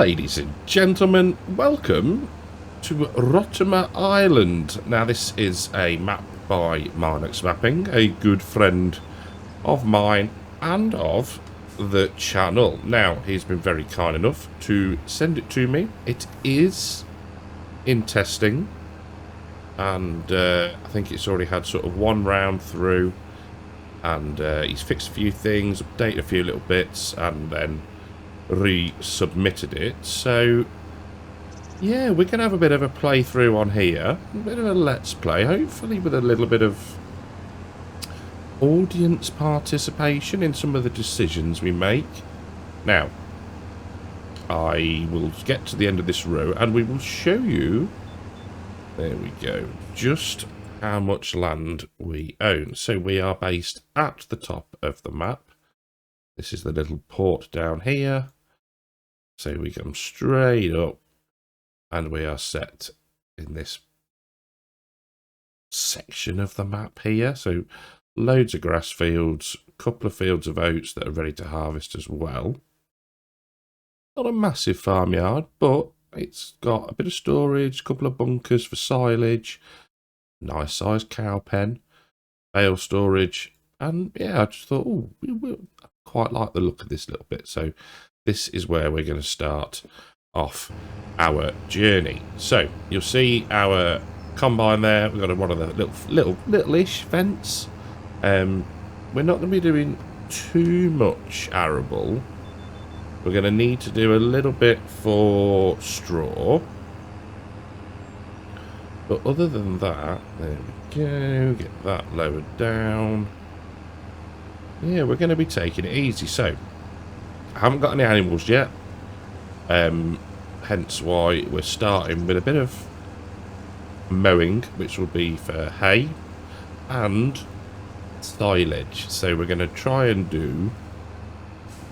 Ladies and gentlemen, welcome to Rottumer Island. Now this is a map by Marnux Mapping, a good friend of mine and of the channel. Now he's been very kind enough to send it to me. It is in testing and I think it's already had sort of one round through, and he's fixed a few things, updated a few little bits, and then resubmitted it. So yeah, we can have a bit of a playthrough on here, a bit of a let's play, hopefully with a little bit of audience participation in some of the decisions we make. Now I will get to the end of this row and we will show you, there we go, just how much land we own. So we are based at the top of the map. This is the little port down here. So we come straight up and we are set in this section of the map here. So loads of grass fields, a couple of fields of oats that are ready to harvest as well. Not a massive farmyard, but it's got a bit of storage, a couple of bunkers for silage, nice sized cow pen, bale storage, and yeah, I just thought, oh, I quite like the look of this little bit. So this is where we're going to start off our journey. So you'll see our combine there. We've got one of the little-ish fence. We're not going to be doing too much arable. We're going to need to do a little bit for straw. But other than that, there we go. Get that lowered down. Yeah, we're going to be taking it easy. So I haven't got any animals yet, hence why we're starting with a bit of mowing, which will be for hay and silage. So we're going to try and do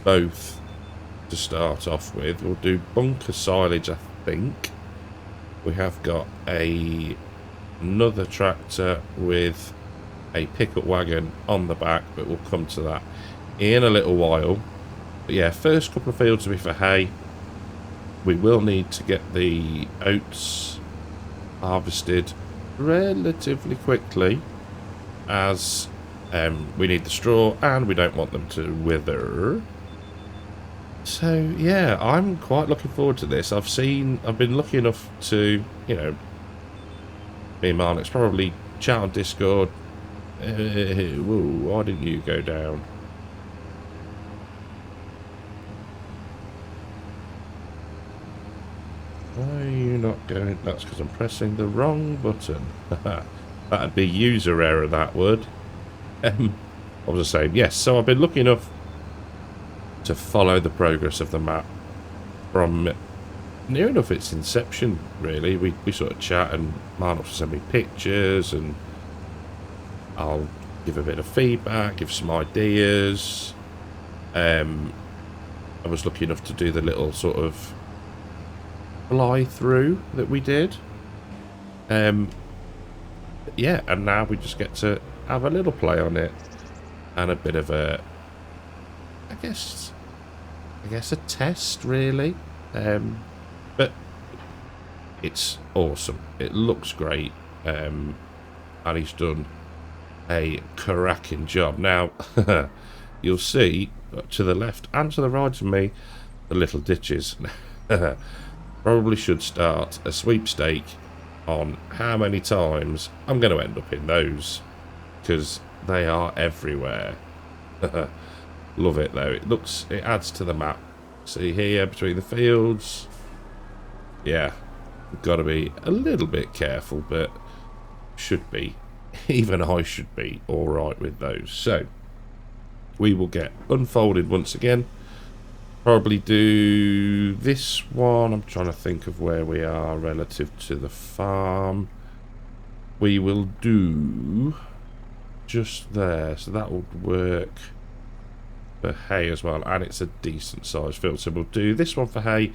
both to start off with. We'll do bunker silage, I think. We have got another tractor with a pickup wagon on the back, but we'll come to that in a little while. But yeah, first couple of fields will be for hay. We will need to get the oats harvested relatively quickly, as we need the straw and we don't want them to wither. So yeah, I'm quite looking forward to this. I've been lucky enough to, you know, me and Marnux probably chat on Discord. Whoa, why didn't you go down? Why are you not going? That's because I'm pressing the wrong button. That'd be user error, that would. I was just saying, yes, so I've been lucky enough to follow the progress of the map from near enough its inception, really. We sort of chat and Marnux will send me pictures and I'll give a bit of feedback, give some ideas. I was lucky enough to do the little sort of fly through that we did. Yeah, and now we just get to have a little play on it and a bit of a, I guess a test, really. But it's awesome. It looks great, and he's done a cracking job. Now you'll see to the left and to the right of me the little ditches. Probably should start a sweepstake on how many times I'm going to end up in those, because they are everywhere. Love it though. It adds to the map. See here between the fields. Yeah, got to be a little bit careful, but should be. Even I should be all right with those. So we will get unfolded once again. Probably do this one. I'm trying to think of where we are relative to the farm. We will do just there, so that would work for hay as well, and it's a decent sized field. So we'll do this one for hay,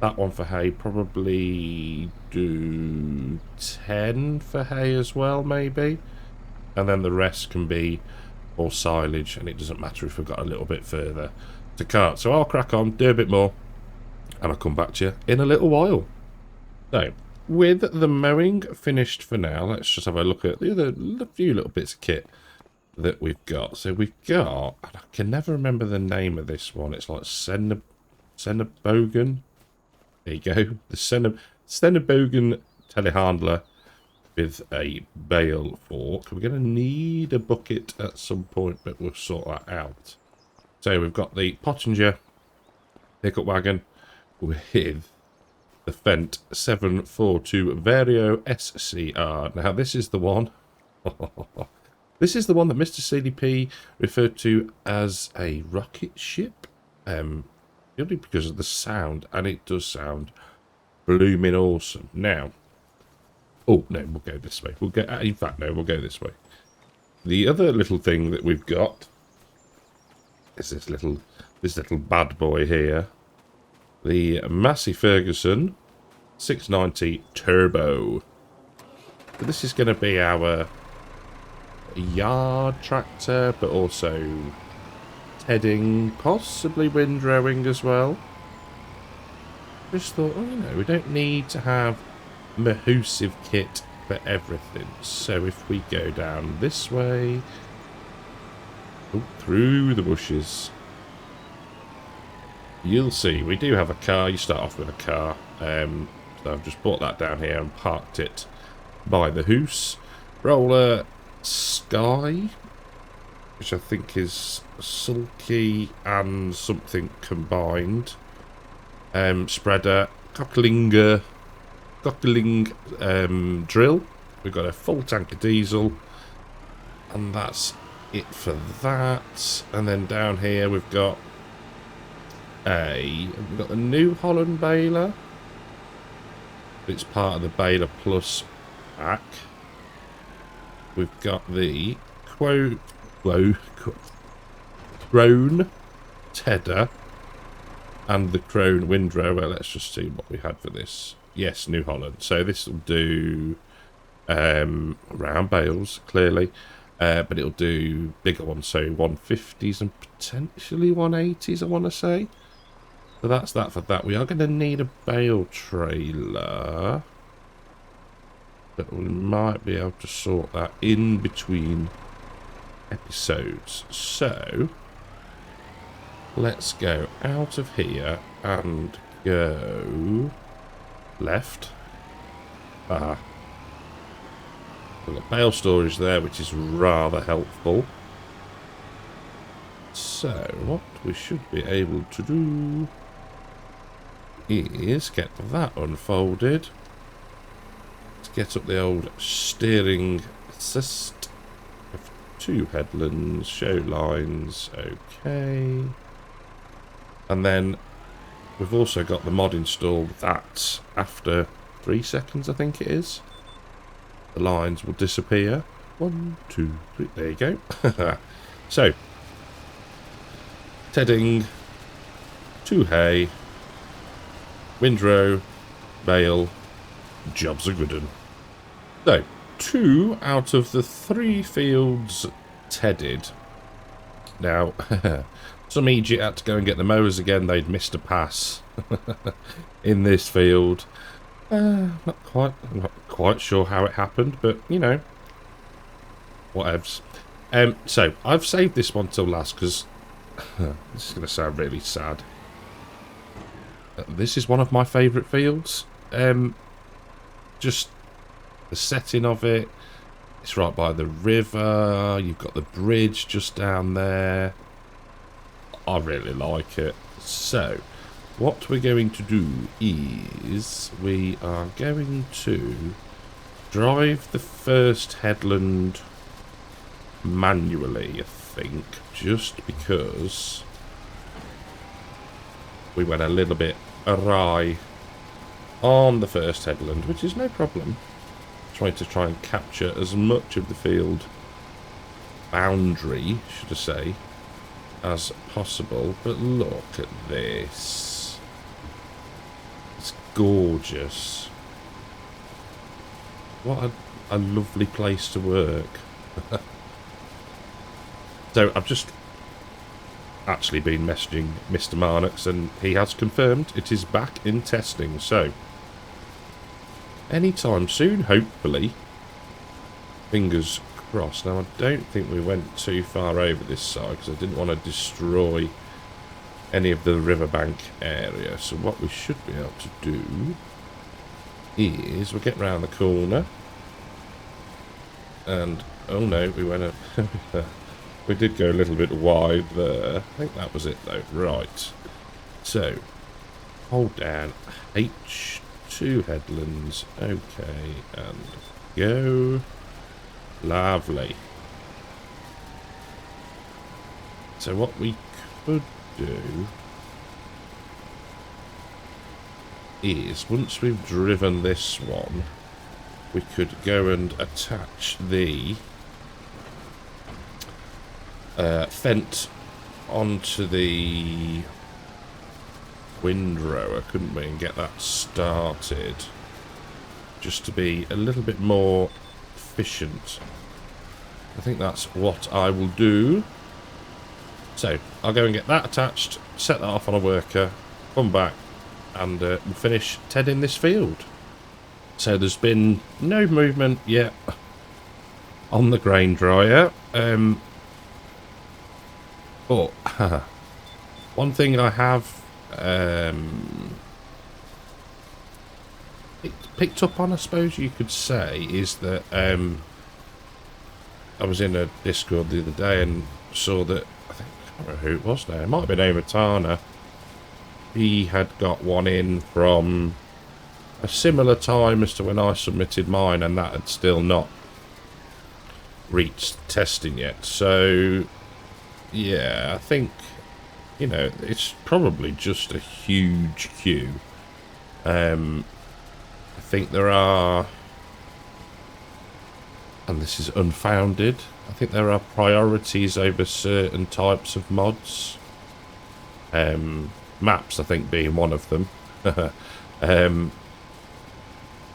that one for hay, probably do 10 for hay as well, maybe, and then the rest can be all silage, and it doesn't matter if we've got a little bit further to cart. So I'll crack on, do a bit more, and I'll come back to you in a little while. So, with the mowing finished for now, let's just have a look at the other few little bits of kit that we've got. So we've got, I can never remember the name of this one. It's like Cenebogen. There you go. The Cenebogen telehandler with a bale fork. We're going to need a bucket at some point, but we'll sort that out. So we've got the Pottinger pickup wagon with the Fendt 742 Vario SCR. Now this is the one. This is the one that Mr. CDP referred to as a rocket ship. Purely because of the sound, and it does sound blooming awesome. Now, oh no, we'll go this way. We'll go. In fact, no, we'll go this way. The other little thing that we've got is this little bad boy here, the Massey Ferguson 690 Turbo. So this is going to be our yard tractor, but also heading, possibly windrowing as well. Just thought, oh, you know, we don't need to have mahoosive kit for everything. So if we go down this way, oh, through the bushes, you'll see we do have a car. You start off with a car. So I've just brought that down here and parked it by the hoose. Roller Sky, which I think is sulky and something combined. Spreader, cockling drill. We've got a full tank of diesel, and that's it for that. And then down here we've got the New Holland baler. It's part of the Baler Plus pack. We've got the Crone Tedder and the Crone windrow. Well, let's just see what we had for this. Yes, New Holland. So this will do round bales, clearly, but it'll do bigger ones, so 150s and potentially 180s, I want to say. So that's that for that. We are going to need a bale trailer, but we might be able to sort that in between episodes. So let's go out of here and go left. We've got bale storage there, which is rather helpful. So what we should be able to do is get that unfolded. Let's get up the old steering assist. 2 headlands, show lines, okay. And then we've also got the mod installed that after 3 seconds, I think it is, the lines will disappear. 1, 2, 3, there you go. So, tedding, 2 hay, windrow, bale, job's a good one. So, 2 out of the 3 fields tedded. Now, some idiot had to go and get the mowers again. They'd missed a pass in this field. Not quite sure how it happened, but you know, whatevs. So I've saved this one till last because this is going to sound really sad. This is one of my favourite fields. Just the setting of it. It's right by the river. You've got the bridge just down there. I really like it. So, what we're going to do is we are going to drive the first headland manually, I think, just because we went a little bit awry on the first headland, which is no problem. Try and capture as much of the field boundary, should I say, as possible. But look at this. It's gorgeous. What a lovely place to work. So I've just actually been messaging Mr. Marnux, and he has confirmed it is back in testing. So, anytime soon, hopefully. Fingers crossed. Now, I don't think we went too far over this side because I didn't want to destroy any of the riverbank area. So what we should be able to do is we'll get round the corner. And, oh no, we went a... we did go a little bit wide there. I think that was it though. Right. So, hold down H2 headlands. Okay, and go. Lovely. So what we could do is, once we've driven this one, we could go and attach the fent onto the windrower, couldn't we, and get that started, just to be a little bit more efficient. I think that's what I will do. So I'll go and get that attached, set that off on a worker, come back, and we'll finish tedding this field. So there's been no movement yet on the grain dryer, but one thing I have picked up on, I suppose you could say, is that I was in a Discord the other day and saw that, I can't remember who it was now, it might have been Overtana. He had got one in from a similar time as to when I submitted mine, and that had still not reached testing yet. So yeah, I think, you know, it's probably just a huge queue. I think there are, and this is unfounded, I think there are priorities over certain types of mods. Maps, I think, being one of them.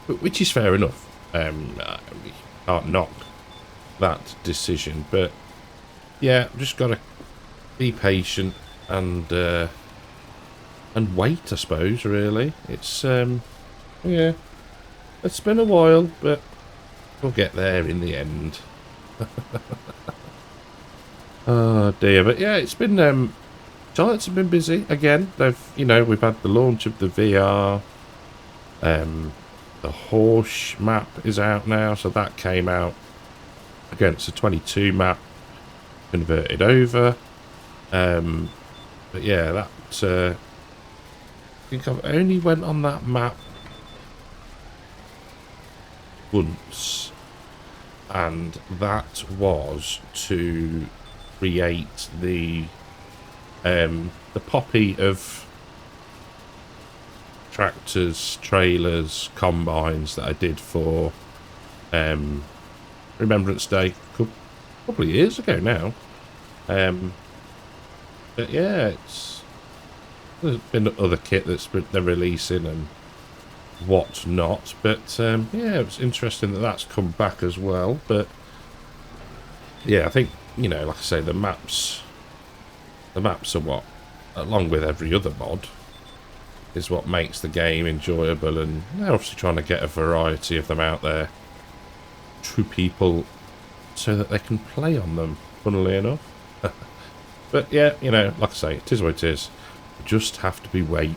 Which is fair enough. We can't knock that decision. But, yeah, just got to be patient and wait, I suppose, really. It's, yeah, it's been a while, but we'll get there in the end. Oh dear, but yeah, it's been Giants have been busy again. We've had the launch of the VR. The Horse map is out now, so that came out against the 22 map, converted over. But yeah, that I think I've only went on that map once, and that was to create the poppy of tractors, trailers, combines that I did for Remembrance Day a couple of years ago now. But yeah, there's been other kit they're releasing and whatnot, but yeah, it's interesting that that's come back as well. But yeah, I think, like I say, the maps are what, along with every other mod, is what makes the game enjoyable, and they're obviously trying to get a variety of them out there to people so that they can play on them, funnily enough. But yeah, like I say, it is what it is. You just have to waiting,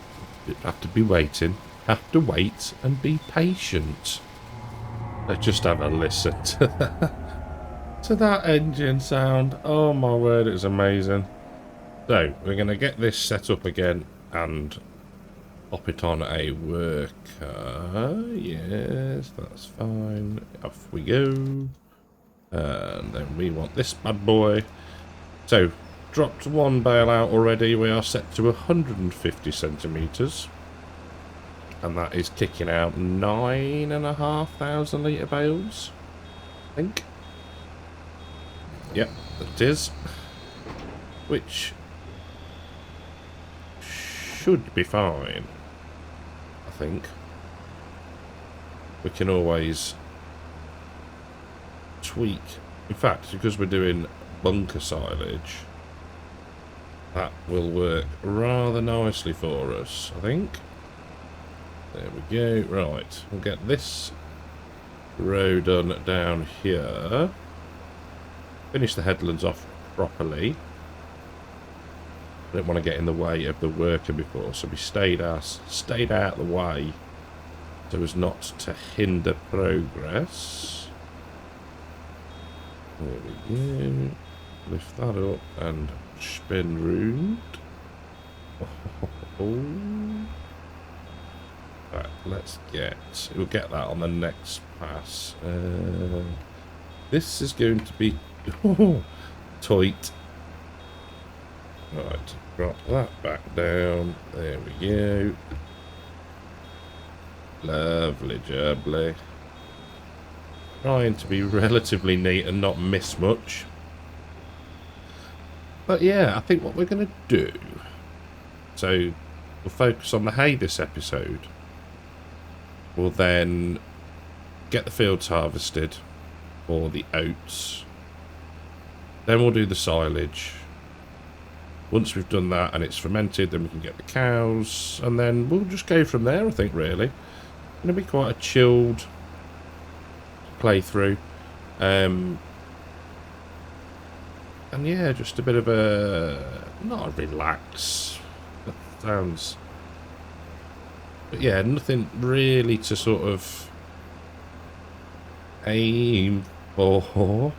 have to wait and be patient. Let's just have a listen to that engine sound. Oh my word, it's amazing. So we're going to get this set up again and pop it on a worker. Yes, that's fine. Off we go. And then we want this bad boy. So, dropped one bale out already. We are set to 150 centimetres. And that is kicking out 9,500 litre bales, I think. Yep, it is. Which should be fine, I think. We can always tweak. In fact, because we're doing bunker silage, That will work rather nicely for us, I think. There we go. Right, we'll get this row done down here. Finish the headlands off properly. I didn't want to get in the way of the worker before, so we stayed out of the way so as not to hinder progress. There we go. Lift that up and spin round. Oh. Right, we'll get that on the next pass. This is going to be tight. Right, drop that back down. There we go. Lovely jubbly. Trying to be relatively neat and not miss much. But yeah, I think what we're going to do... So, we'll focus on the hay this episode. We'll then get the fields harvested for the oats. Then we'll do the silage. Once we've done that and it's fermented, then we can get the cows. And then we'll just go from there, I think, really. It's going to be quite a chilled playthrough. And yeah, just a bit of a... Not a relax. That sounds... But yeah, nothing really to sort of aim for.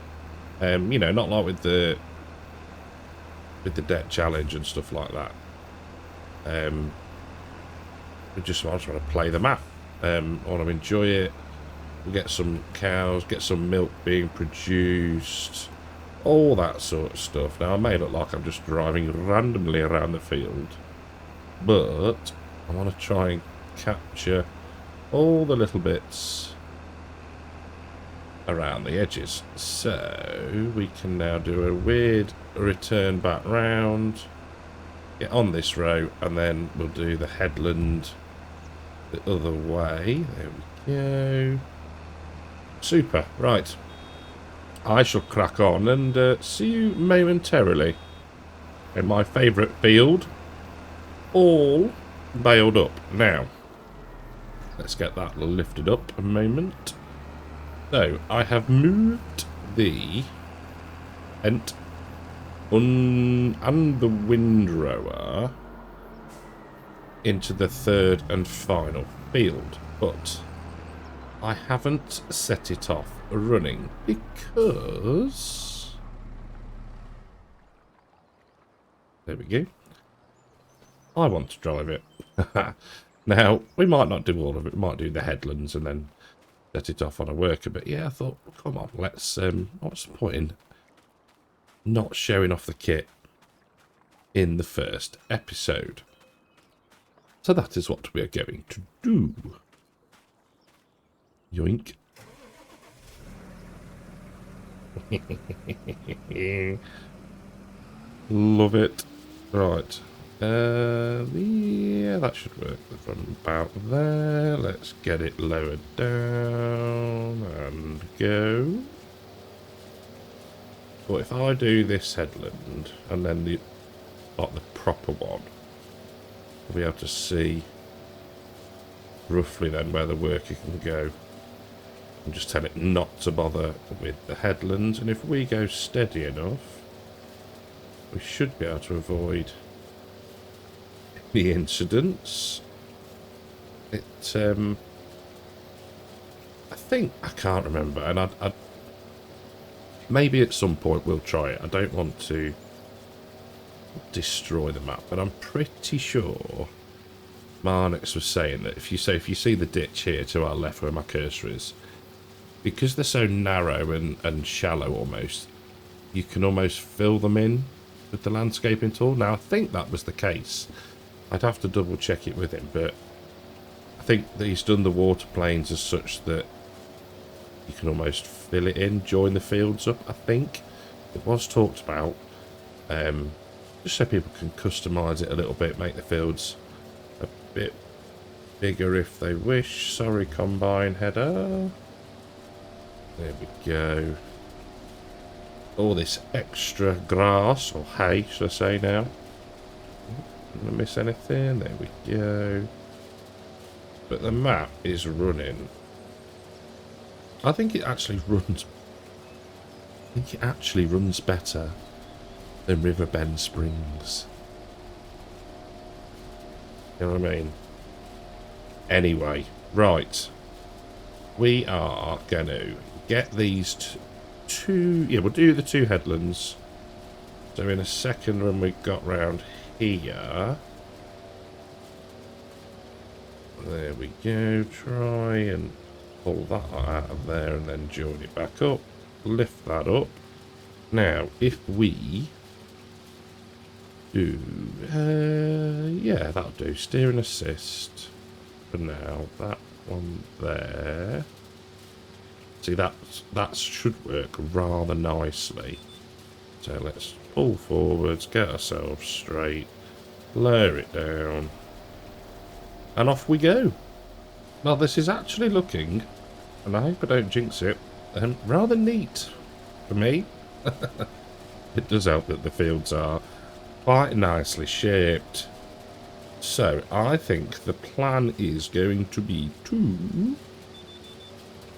You know, not like with the debt challenge and stuff like that. I just want to play the map. I want to enjoy it. We'll get some cows, get some milk being produced, all that sort of stuff. Now, I may look like I'm just driving randomly around the field, but I want to try and capture all the little bits around the edges. So we can now do a weird return back round, get on this row, and then we'll do the headland the other way. There we go. Super. Right, I shall crack on and see you momentarily in my favourite field, all baled up. Now let's get that lifted up a moment. So, I have moved the ent and the windrower into the third and final field, but I haven't set it off running because... There we go. I want to drive it. Now, we might not do all of it. We might do the headlands and then set it off on a worker. But yeah, I thought, well, come on, let's... what's the point in not showing off the kit in the first episode? So that is what we are going to do. Yoink. Love it. Right. Yeah, that should work from about there. Let's get it lowered down and go. But if I do this headland and then the proper one, I'll be able to see roughly then where the worker can go. And just tell it not to bother with the headlands. And if we go steady enough, we should be able to avoid the incidents. I think, I can't remember, and I'd maybe at some point we'll try it. I don't want to destroy the map, but I'm pretty sure Marnux was saying that if you see the ditch here to our left where my cursor is, because they're so narrow and shallow almost, you can almost fill them in with the landscaping tool. Now, I think that was the case. I'd have to double check it with him, but I think that he's done the water planes as such that you can almost fill it in, join the fields up, I think. It was talked about, just so people can customise it a little bit, make the fields a bit bigger if they wish. Sorry, combine header. There we go. All this extra grass, or hay, should I say now. Did I miss anything? There we go. But the map is running. I think it actually runs. I think it actually runs better than Riverbend Springs. You know what I mean? Anyway, right. We are going to get these two... Yeah, we'll do the two headlands. So in a second when we got round here... There we go. Try and pull that out of there and then join it back up. Lift that up. Now, if we do... yeah, that'll do. Steer and assist. For now, that one there. See, that should work rather nicely. So let's pull forwards, get ourselves straight, lower it down, and off we go. Now this is actually looking, and I hope I don't jinx it, rather neat for me. It does help that the fields are quite nicely shaped. So, I think the plan is going to be to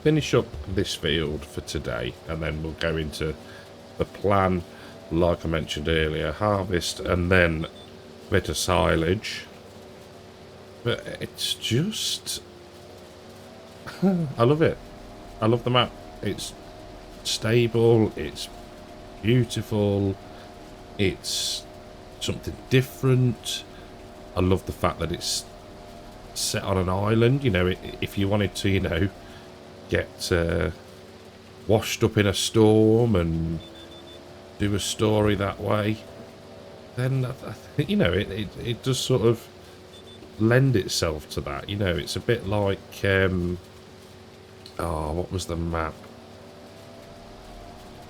finish up this field for today, and then we'll go into the plan, like I mentioned earlier, harvest, and then a bit of silage. But it's just... I love it. I love the map. It's stable, it's beautiful, it's something different. I love the fact that it's set on an island. You know, if you wanted to, you know, get washed up in a storm and do a story that way, then, you know, it does sort of lend itself to that. You know, it's a bit like, oh, what was the map?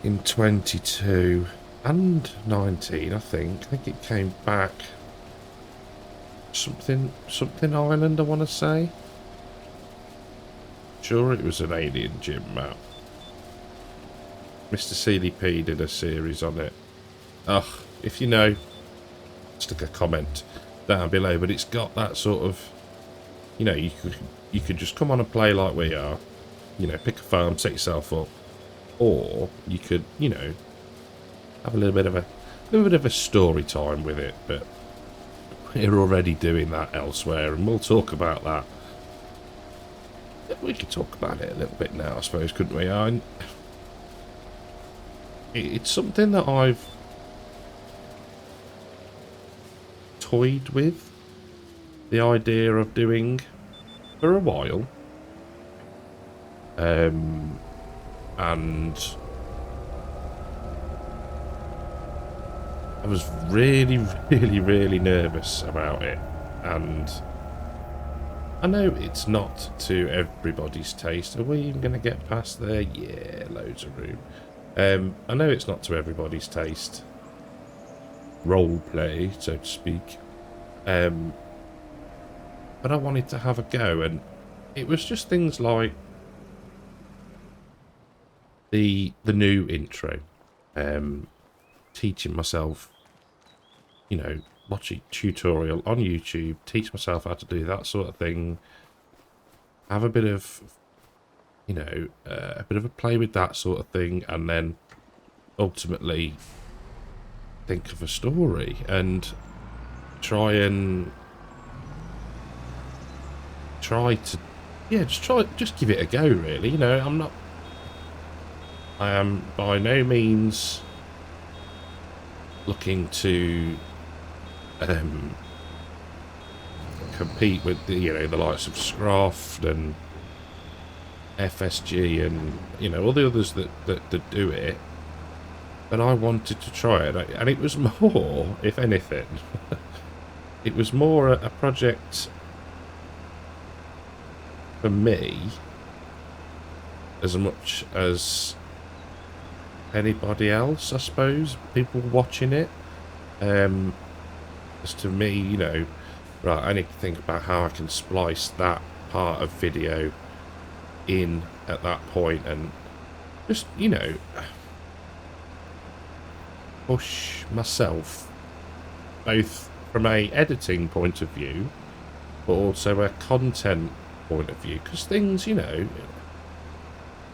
In 22 and 19, I think it came back. Something Island, I want to say. Sure, it was an alien gym map. Mr. CDP did a series on it. Ugh, if you know, stick a comment down below. But it's got that sort of, you know, you could just come on and play like we are. You know, pick a farm, set yourself up, or you could, you know, have a little bit of a story time with it, but. We're already doing that elsewhere, and we'll talk about that. We could talk about it a little bit now, I suppose, couldn't we? It's something that I've toyed with, the idea of doing for a while. And I was really nervous about it, and I know it's not to everybody's taste. Are we even going to get past there? Yeah, loads of room. I know it's not to everybody's taste. Role play, so to speak. But I wanted to have a go, and it was just things like the new intro, teaching myself, you know, watch a tutorial on YouTube, teach myself how to do that sort of thing, have a bit of, you know, a bit of a play with that sort of thing, and then ultimately think of a story and try to, yeah, just give it a go, really. You know, I am by no means looking to compete with the, you know, the likes of Scroft and FSG and, you know, all the others that do it. But I wanted to try it, and it was more, if anything, it was more a project for me as much as anybody else, I suppose, people watching it. As to me, you know, right, I need to think about how I can splice that part of video in at that point, and just, you know, push myself both from a editing point of view, but also a content point of view, because things, you know,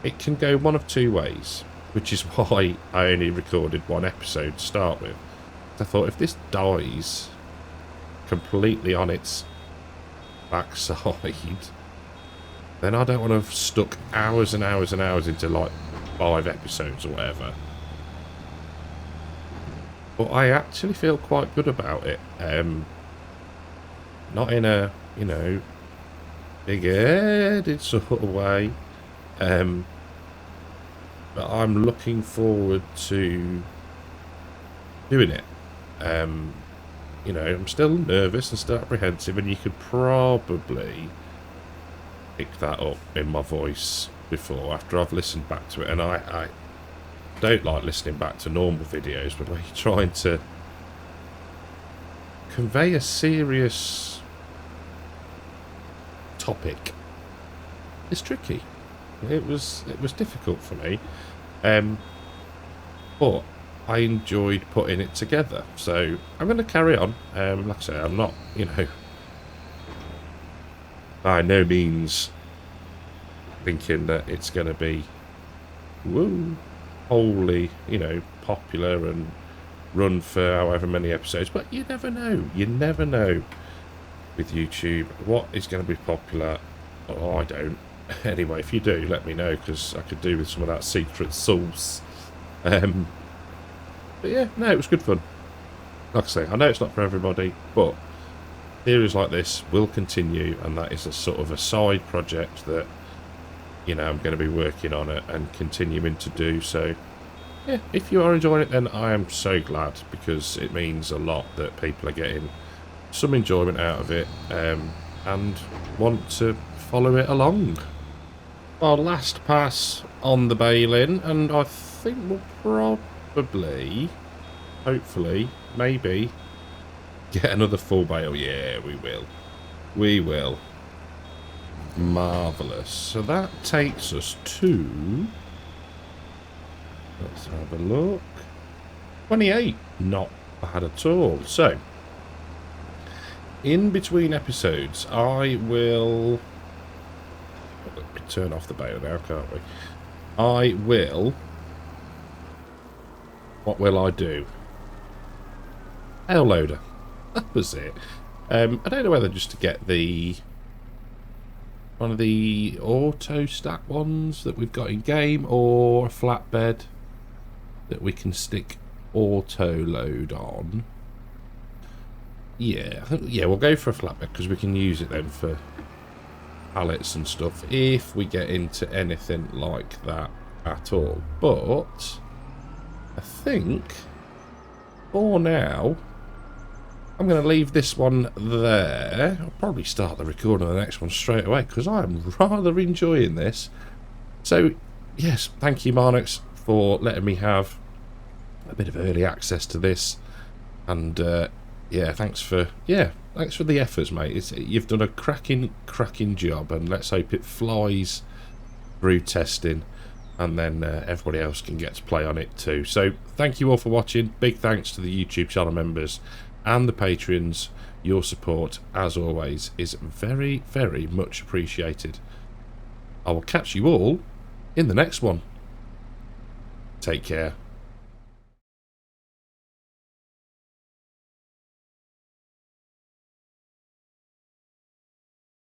it can go one of two ways, which is why I only recorded one episode to start with. I thought, if this dies completely on its backside, then I don't want to have stuck hours and hours and hours into like 5 episodes or whatever. But I actually feel quite good about it. Not in a, you know, big-headed sort of way. But I'm looking forward to doing it. You know, I'm still nervous and still apprehensive, and you could probably pick that up in my voice before, after I've listened back to it. And I don't like listening back to normal videos, but when you're trying to convey a serious topic, it's tricky. It was difficult for me, but I enjoyed putting it together. So I'm going to carry on. Like I say, I'm not, you know, by no means thinking that it's going to be wholly, you know, popular and run for however many episodes. But you never know. You never know with YouTube what is going to be popular. Oh, I don't. Anyway, if you do, let me know, because I could do with some of that secret sauce. But yeah, no, it was good fun. Like I say, I know it's not for everybody, but series like this will continue, and that is a sort of a side project that, you know, I'm going to be working on it and continuing to do. So yeah, if you are enjoying it, then I am so glad, because it means a lot that people are getting some enjoyment out of it, and want to follow it along. Our last pass on the bail-in, and I think we'll probably, hopefully, maybe get another full bail. Yeah, we will. We will. Marvellous. So that takes us to, let's have a look, 28. Not bad at all. So, in between episodes, I will turn off the bail now, can't we? I will, what will I do? Tail loader. That was it. I don't know whether just to get the one of the auto stack ones that we've got in game, or a flatbed that we can stick auto load on. Yeah, I think, yeah, we'll go for a flatbed, because we can use it then for pallets and stuff if we get into anything like that at all. But I think for now I'm going to leave this one there. I'll probably start the recording of the next one straight away, because I'm rather enjoying this. So yes, thank you, Marnux, for letting me have a bit of early access to this. And yeah, thanks for the efforts, mate. You've done a cracking job, and let's hope it flies through testing, and then everybody else can get to play on it too. So thank you all for watching. Big thanks to the YouTube channel members and the Patreons. Your support, as always, is very, very much appreciated. I will catch you all in the next one. Take care.